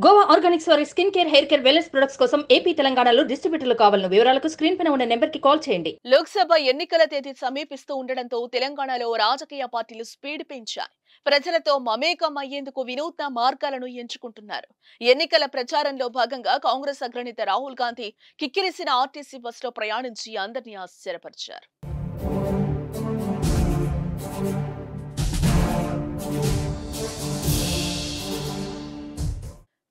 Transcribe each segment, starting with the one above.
Goa Organics వారి skin care, hair care, wellness products కోసం AP, తెలంగాణలో డిస్ట్రిబ్యూటర్లు కావాలను వివరాలకు స్క్రీన్ పైన ఉన్న నెంబర్ కి కాల్ చేయండి. లోక్సభ ఎన్నికల తేదీ సమీపిస్తూ ఉండడంతో తెలంగాణలో రాజకీయ పార్టీలు స్పీడ్ పెంచాయి. ప్రజలతో మమేకం అయ్యేందుకు వినూత్న మార్గాలను ఎంచుకుంటున్నారు. ఎన్నికల ప్రచారంలో భాగంగా కాంగ్రెస్ అగ్రనేత రాహుల్ గాంధీ కిక్కిరిసిన ఆర్టీసీ బస్సులో ప్రయాణించి అందరినీ ఆశ్చర్యపరిచారు.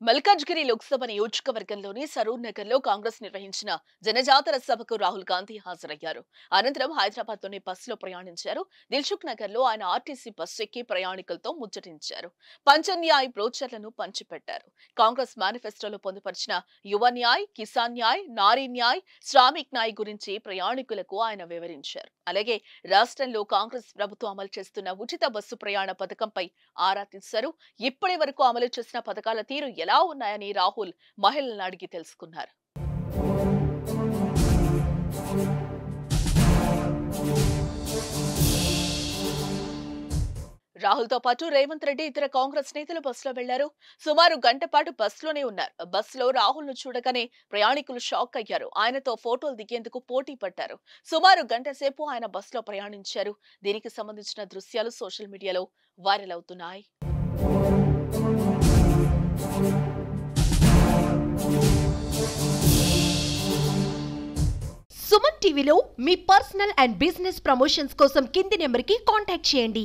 మల్కాజ్గిరి లోక్సభ నియోజకవర్గంలోని సరూర్ నగర్ లో కాంగ్రెస్ నిర్వహించిన జనజాతర సభకు రాహుల్ గాంధీ హాజరయ్యారు. అనంతరం హైదరాబాద్ లోని బస్సులో ప్రయాణించారు. దిల్సుఖ్ నగర్ లో ఆయన ఆర్టీసీ బస్సు ఎక్కి ప్రయాణికులతో ముచ్చటించారు. పంచన్యాయ్ బ్రోచర్లను పంచిపెట్టారు. కాంగ్రెస్ మేనిఫెస్టోలో పొందుపరిచిన యువ న్యాయ్, కిసాన్ న్యాయ్, నారీ న్యాయ్, శ్రామిక్ న్యాయ్ గురించి ప్రయాణికులకు ఆయన వివరించారు. అలాగే రాష్ట్రంలో కాంగ్రెస్ ప్రభుత్వం అమలు చేస్తున్న ఉచిత బస్సు ప్రయాణ పథకంపై ఆరా తీశారు. ఇప్పటి వరకు అమలు చేసిన పథకాల తీరు ఎలా ఉన్నాయని రాహుల్ మహిళలను అడిగి తెలుసుకున్నారు. రాహుల్ తో పాటు రేవంత్ రెడ్డి ఇతర కాంగ్రెస్ నేతలు బస్సులో వెళ్లారు. సుమారు గంట పాటు బస్సులోనే ఉన్నారు. బస్సులో రాహుల్ ను చూడగానే ప్రయాణికులు షాక్ అయ్యారు. ఆయనతో ఫోటోలు దిగేందుకు పోటీ పడ్డారు. సుమారు గంట సేపు ఆయన బస్సులో ప్రయాణించారు. దీనికి సంబంధించిన దృశ్యాలు సోషల్ మీడియాలో వైరల్ అవుతున్నాయి. సుమన్ టీవీలో మీ పర్సనల్ అండ్ బిజినెస్ ప్రమోషన్స్ కోసం కింది నెంబర్కి కాంటాక్ట్ చేయండి.